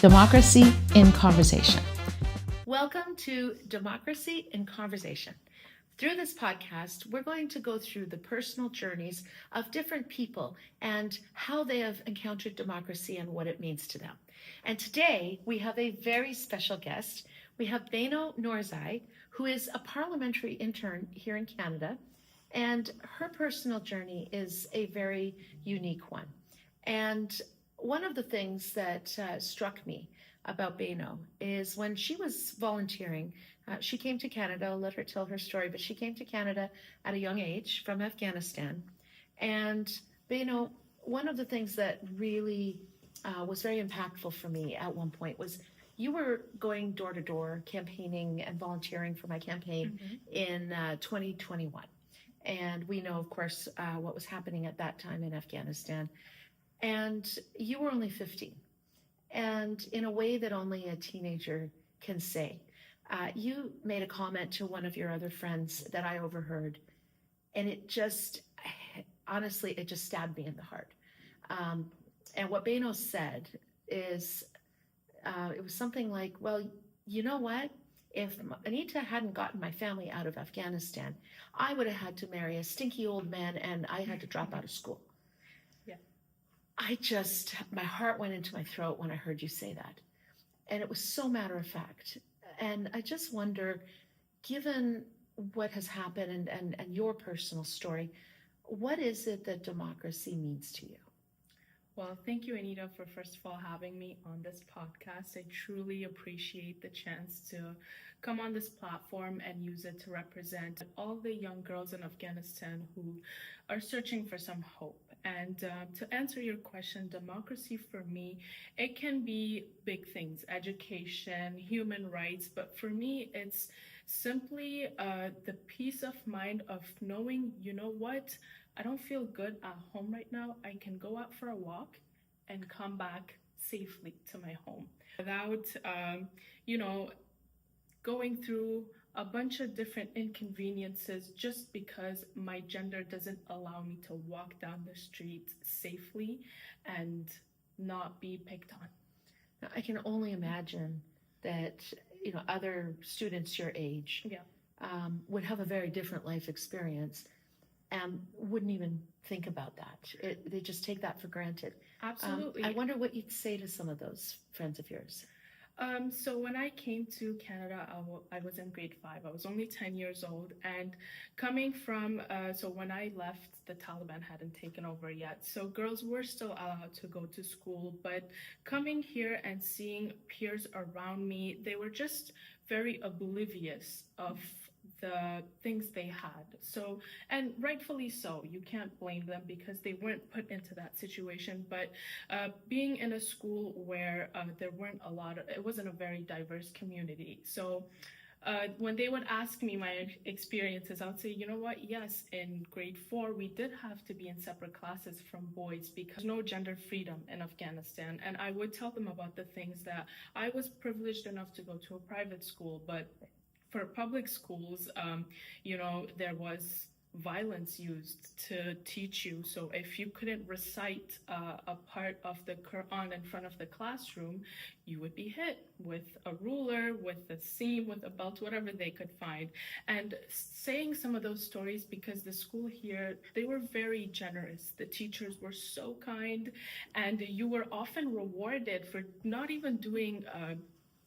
Democracy in Conversation. Welcome to Democracy in Conversation. Through this podcast, we're going to go through the personal journeys of different people and how they have encountered democracy and what it means to them. And today, we have a very special guest. We have Beno Norzai, who is a parliamentary intern here in Canada, and her personal journey is a very unique one. And one of the things that struck me about Beno is when she was volunteering, she came to Canada. I'll let her tell her story, but she came to Canada at a young age from Afghanistan. And Beno, one of the things that really was very impactful for me at one point was you were going door to door campaigning and volunteering for my campaign in 2021. And we know, of course, what was happening at that time in Afghanistan. And you were only 15. And in a way that only a teenager can say, you made a comment to one of your other friends that I overheard. And it just, honestly, it just stabbed me in the heart. And what Beno said is, it was something like, well, you know what? If Anita hadn't gotten my family out of Afghanistan, I would have had to marry a stinky old man and I had to drop out of school. My heart went into my throat when I heard you say that. And it was so matter of fact. And I just wonder, given what has happened and your personal story, what is it that democracy means to you? Well, thank you, Anita, for first of all having me on this podcast. I truly appreciate the chance to come on this platform and use it to represent all the young girls in Afghanistan who are searching for some hope. And to answer your question, democracy for me, it can be big things, education, human rights, but for me, it's simply the peace of mind of knowing, you know what, I don't feel good at home right now. I can go out for a walk and come back safely to my home without, going through a bunch of different inconveniences just because my gender doesn't allow me to walk down the street safely and not be picked on. Now, I can only imagine that, other students your age would have a very different life experience and wouldn't even think about that. They just take that for granted. Absolutely. I wonder what you'd say to some of those friends of yours. So when I came to Canada, I was in grade 5. I was only 10 years old. And coming from, so when I left, the Taliban hadn't taken over yet. So girls were still allowed to go to school. But coming here and seeing peers around me, they were just very oblivious of the things they had. So, and rightfully so, you can't blame them because they weren't put into that situation. But being in a school where there weren't it wasn't a very diverse community. So when they would ask me my experiences, I would say, you know what, yes, in grade 4, we did have to be in separate classes from boys because no gender freedom in Afghanistan. And I would tell them about the things that I was privileged enough to go to a private school, but for public schools, there was violence used to teach you. So if you couldn't recite a part of the Quran in front of the classroom, you would be hit with a ruler, with a seam, with a belt, whatever they could find. And saying some of those stories because the school here, they were very generous. The teachers were so kind, and you were often rewarded for not even doing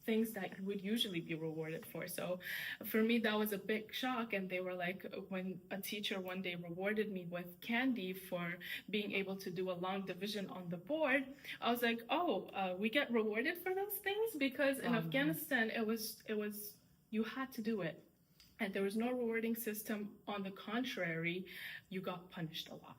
things that you would usually be rewarded for. So for me, that was a big shock. And they were like, when a teacher one day rewarded me with candy for being able to do a long division on the board, I was like, we get rewarded for those things? Because in Afghanistan, it was you had to do it. And there was no rewarding system. On the contrary, you got punished a lot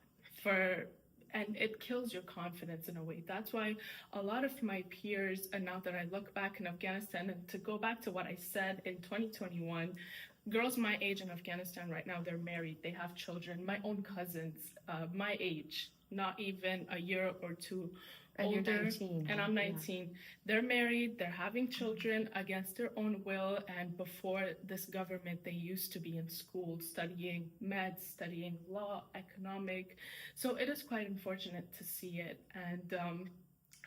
and it kills your confidence in a way. That's why a lot of my peers, and now that I look back in Afghanistan, and to go back to what I said in 2021, girls my age in Afghanistan right now, they're married, they have children. My own cousins, my age, not even a year or two And older, you're 19. and I'm 19. Yeah. They're married, they're having children against their own will, and before this government, they used to be in school studying med, studying law, economic. So it is quite unfortunate to see it. And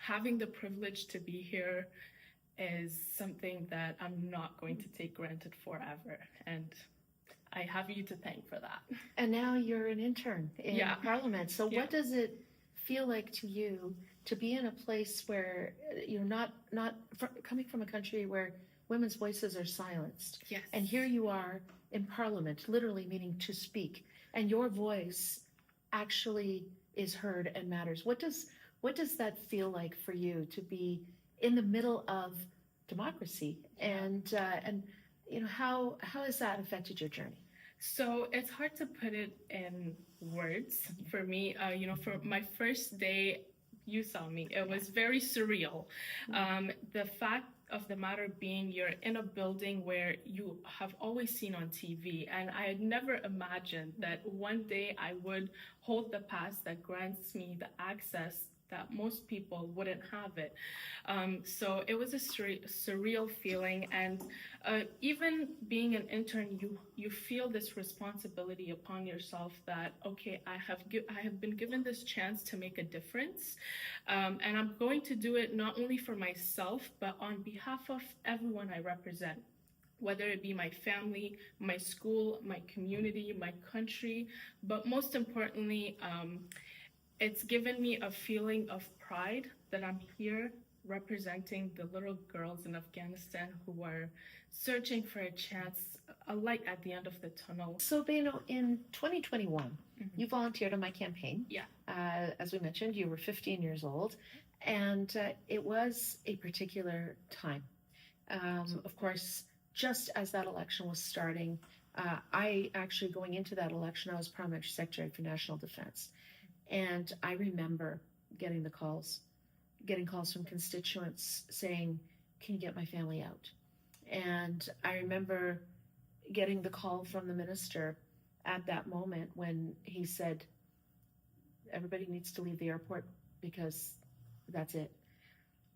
having the privilege to be here is something that I'm not going to take granted forever. And I have you to thank for that. And now you're an intern in Parliament. So what does it feel like to you to be in a place where you're not coming from a country where women's voices are silenced? Yes. And here you are in Parliament, literally meaning to speak, and your voice actually is heard and matters. What does that feel like for you to be in the middle of democracy, and how has that affected your journey? So it's hard to put it in words for me. For my first day, you saw me. It was very surreal. The fact of the matter being, you're in a building where you have always seen on TV, and I had never imagined that one day I would hold the pass that grants me the access that most people wouldn't have it. So it was a surreal feeling, and even being an intern, you feel this responsibility upon yourself that, okay, I have been given this chance to make a difference, and I'm going to do it not only for myself, but on behalf of everyone I represent, whether it be my family, my school, my community, my country, but most importantly, it's given me a feeling of pride that I'm here representing the little girls in Afghanistan who are searching for a chance, a light at the end of the tunnel. So, Beno, in 2021, you volunteered on my campaign. Yeah. As we mentioned, you were 15 years old, and it was a particular time. Of course, just as that election was starting, I actually, going into that election, I was Parliamentary Secretary for National Defense. And I remember getting calls from constituents saying, can you get my family out? And I remember getting the call from the minister at that moment when he said, everybody needs to leave the airport because that's it.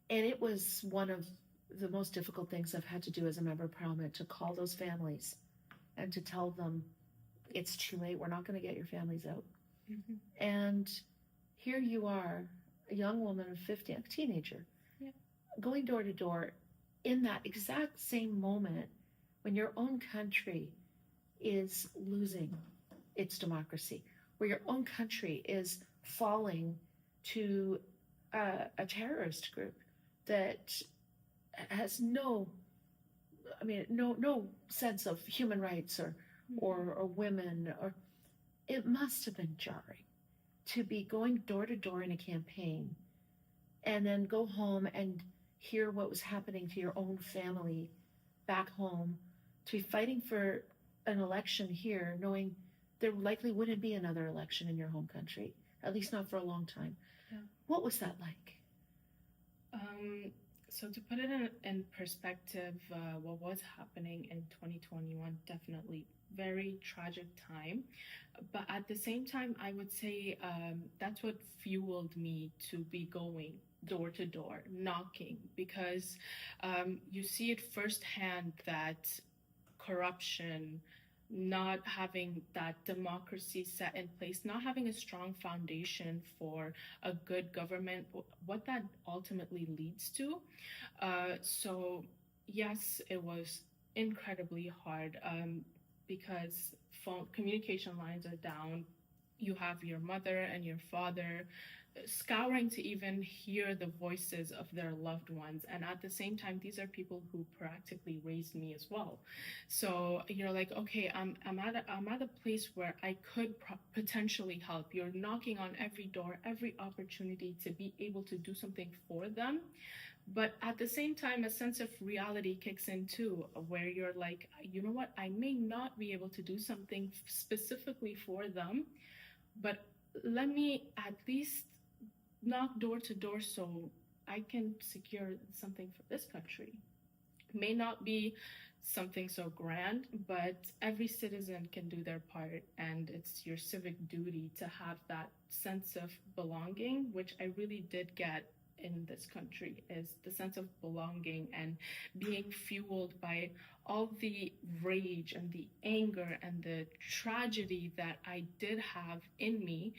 And it was one of the most difficult things I've had to do as a member of Parliament, to call those families and to tell them, it's too late, we're not going to get your families out. And here you are, a young woman of 50, a teenager, going door to door in that exact same moment when your own country is losing its democracy, where your own country is falling to a terrorist group that has no sense of human rights or women, or it must have been jarring to be going door to door in a campaign and then go home and hear what was happening to your own family back home, to be fighting for an election here, knowing there likely wouldn't be another election in your home country, at least not for a long time. Yeah. What was that like? So to put it in perspective, what was happening in 2021, definitely very tragic time. But at the same time, I would say that's what fueled me to be going door to door, knocking, because you see it firsthand that corruption, not having that democracy set in place, not having a strong foundation for a good government, what that ultimately leads to. So yes, it was incredibly hard because communication lines are down. You have your mother and your father scouring to even hear the voices of their loved ones, and at the same time, these are people who practically raised me as well. So you're like, okay, I'm at a place where I could potentially help. You're knocking on every door, every opportunity to be able to do something for them, but at the same time, a sense of reality kicks in too, where you're like, you know what, I may not be able to do something specifically for them, but let me at least knock door to door so I can secure something for this country. It may not be something so grand, but every citizen can do their part, and it's your civic duty to have that sense of belonging, which I really did get in this country is the sense of belonging and being fueled by all the rage and the anger and the tragedy that I did have in me,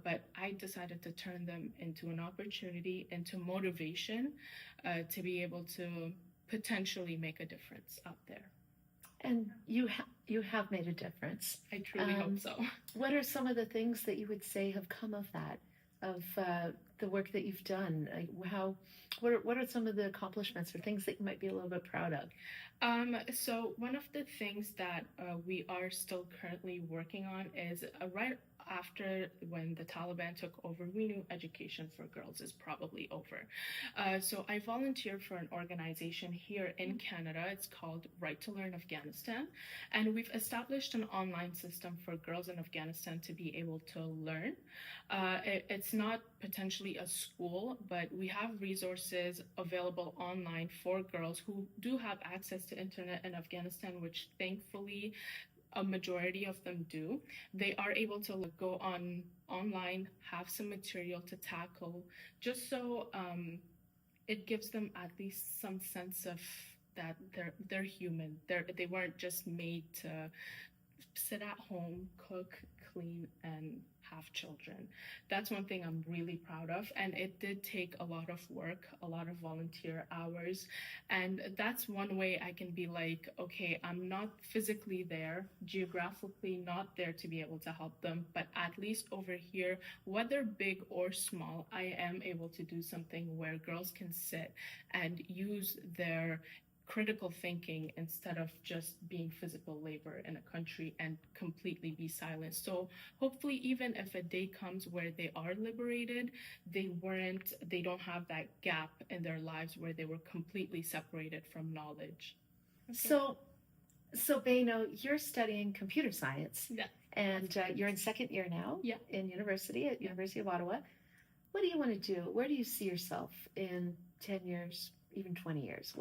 but I decided to turn them into an opportunity, into motivation, to be able to potentially make a difference out there. And you have made a difference. I truly hope so. What are some of the things that you would say have come of that, of the work that you've done? What are some of the accomplishments or things that you might be a little bit proud of? So one of the things that we are still currently working on is right after when the Taliban took over, we knew education for girls is probably over. So I volunteer for an organization here in Canada. It's called Right to Learn Afghanistan. And we've established an online system for girls in Afghanistan to be able to learn. It's not potentially a school, but we have resources available online for girls who do have access to internet in Afghanistan, which thankfully a majority of them do. They are able to go online, have some material to tackle, just so it gives them at least some sense of that they're human. They weren't just made to sit at home, cook, clean, and have children. That's one thing I'm really proud of. And it did take a lot of work, a lot of volunteer hours. And that's one way I can be like, okay, I'm not physically there, geographically not there to be able to help them, but at least over here, whether big or small, I am able to do something where girls can sit and use their critical thinking instead of just being physical labor in a country and completely be silenced. So hopefully, even if a day comes where they are liberated, they don't have that gap in their lives where they were completely separated from knowledge. Okay. So Beno, you're studying computer science. Yeah. And you're in second year now. Yeah. In university at University of Ottawa. What do you want to do? Where do you see yourself in 10 years, even 20 years?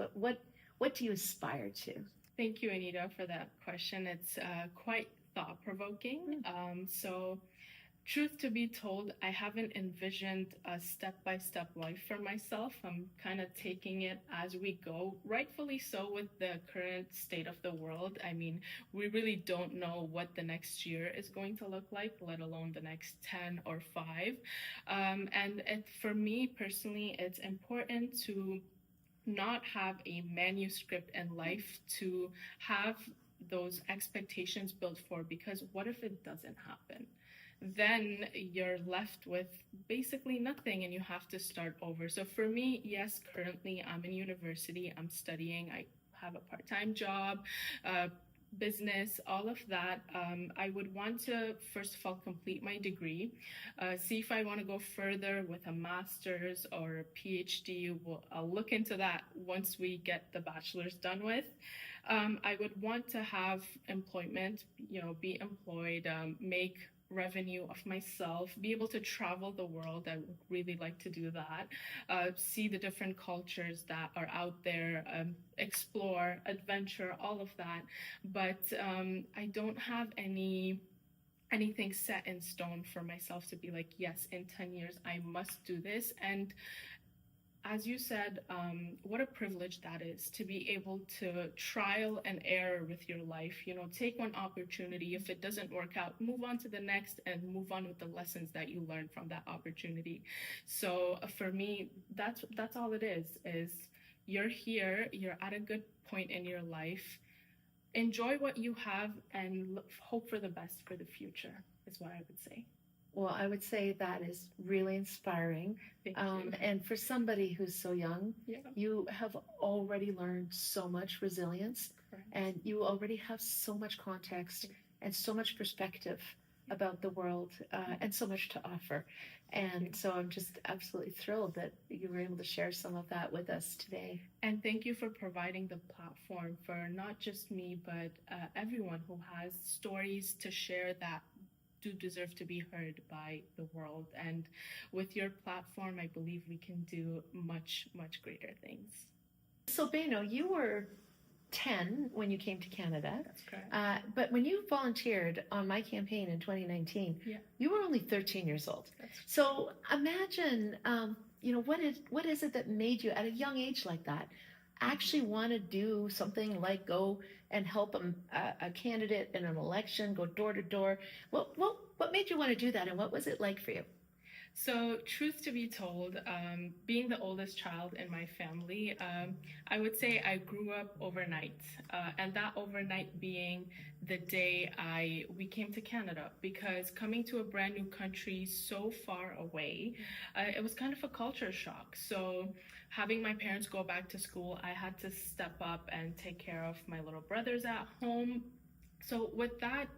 What do you aspire to? Thank you, Anita, for that question. It's quite thought-provoking. So, truth to be told, I haven't envisioned a step-by-step life for myself. I'm kind of taking it as we go, rightfully so with the current state of the world. I mean, we really don't know what the next year is going to look like, let alone the next 10 or 5. For me personally, it's important to not have a manuscript in life to have those expectations built for, because what if it doesn't happen? Then you're left with basically nothing and you have to start over. So for me, yes, currently I'm in university, I'm studying, I have a part-time job, business, all of that. I would want to, first of all, complete my degree, see if I want to go further with a master's or a PhD. I'll look into that once we get the bachelor's done with. I would want to have employment, be employed, make revenue of myself, be able to travel the world. I would really like to do that, see the different cultures that are out there, explore, adventure, all of that. But I don't have anything set in stone for myself to be like, yes, in 10 years I must do this. And as you said, what a privilege that is to be able to trial and error with your life. Take one opportunity. If it doesn't work out, move on to the next and move on with the lessons that you learned from that opportunity. So for me, that's all it is you're here, you're at a good point in your life. Enjoy what you have and hope for the best for the future is what I would say. Well, I would say that is really inspiring. Thank you. And for somebody who's so young, yeah. You have already learned so much resilience. Correct. And you already have so much context and so much perspective about the world and so much to offer. And so I'm just absolutely thrilled that you were able to share some of that with us today. And thank you for providing the platform for not just me, but everyone who has stories to share that do deserve to be heard by the world. And with your platform, I believe we can do much, much greater things. So Beno, you were 10 when you came to Canada. That's correct. But when you volunteered on my campaign in 2019, yeah. You were only 13 years old. That's so imagine, what is it that made you at a young age like that actually want to do something like go and help a candidate in an election, go door to door? What made you want to do that, and what was it like for you? So, truth to be told, being the oldest child in my family, I would say I grew up overnight, and that overnight being the day we came to Canada, because coming to a brand new country so far away, it was kind of a culture shock. So, having my parents go back to school, I had to step up and take care of my little brothers at home. So, with that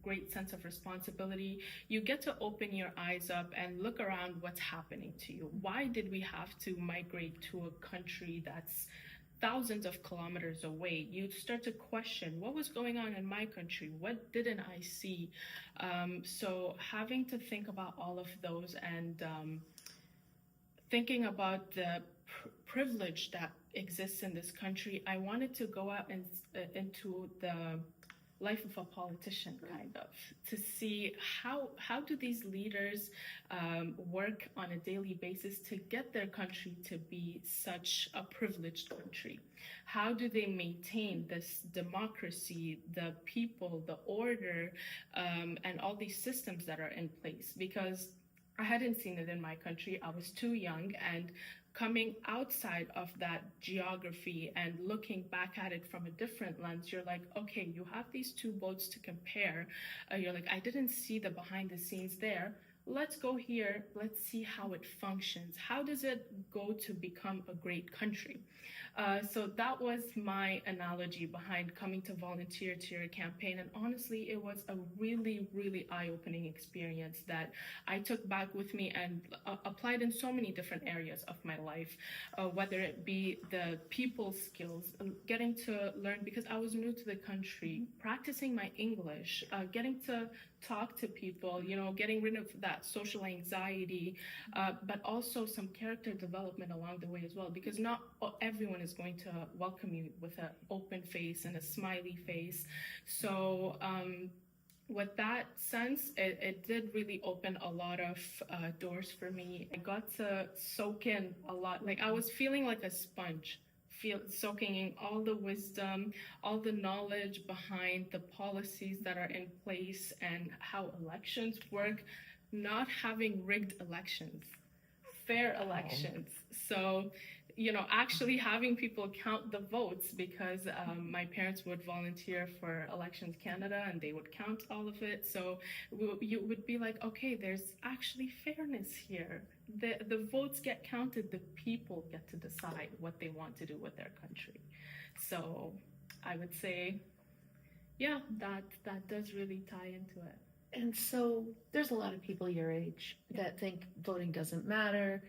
great sense of responsibility, you get to open your eyes up and look around what's happening to you. Why did we have to migrate to a country that's thousands of kilometers away? You start to question what was going on in my country. What didn't I see? So having to think about all of those and thinking about the privilege that exists in this country, I wanted to go out and into the life of a politician, kind of, to see how do these leaders work on a daily basis to get their country to be such a privileged country. How do they maintain this democracy, the people, the order, and all these systems that are in place? Because I hadn't seen it in my country. I was too young, and coming outside of that geography and looking back at it from a different lens, you're like, okay, you have these two boats to compare. You're like, I didn't see the behind the scenes there. Let's go here. Let's see how it functions. How does it go to become a great country? So that was my analogy behind coming to volunteer to your campaign. And honestly, it was a really, really eye-opening experience that I took back with me and applied in so many different areas of my life, whether it be the people skills, getting to learn because I was new to the country, practicing my English, getting to talk to people, getting rid of that social anxiety, but also some character development along the way as well, because not everyone is going to welcome you with an open face and a smiley face. So with that sense, it did really open a lot of doors for me. I got to soak in a lot. Like I was feeling like a sponge, soaking in all the wisdom, all the knowledge behind the policies that are in place and how elections work, not having rigged elections, fair elections. So, actually having people count the votes, because my parents would volunteer for Elections Canada and they would count all of it. So you would be like, okay, there's actually fairness here. The votes get counted, the people get to decide what they want to do with their country. So I would say, yeah, that does really tie into it. And so there's a lot of people your age that think voting doesn't matter.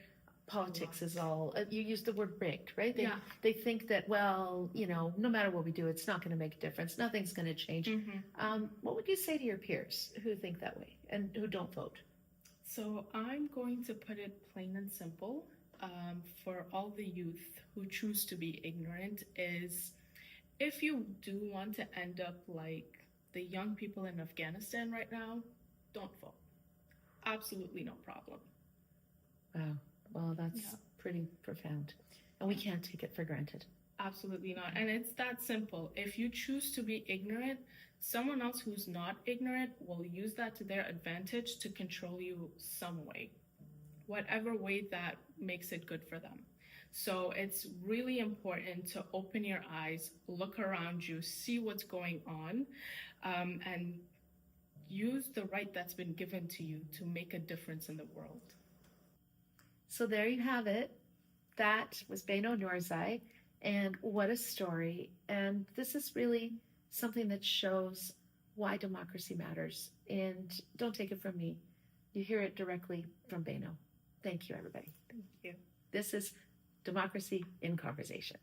Politics is all, you use the word rigged, right? They think that, well, no matter what we do, it's not going to make a difference. Nothing's going to change. What would you say to your peers who think that way and who don't vote? So I'm going to put it plain and simple. For all the youth who choose to be ignorant, is if you do want to end up like the young people in Afghanistan right now, don't vote. Absolutely no problem. Wow. Well, that's pretty profound. And we can't take it for granted. Absolutely not. And it's that simple. If you choose to be ignorant, someone else who's not ignorant will use that to their advantage to control you some way, whatever way that makes it good for them. So it's really important to open your eyes, look around you, see what's going on, and use the right that's been given to you to make a difference in the world. So there you have it. That was Beno Noorzai, and what a story. And this is really something that shows why democracy matters. And don't take it from me. You hear it directly from Beno. Thank you, everybody. Thank you. This is Democracy in Conversation.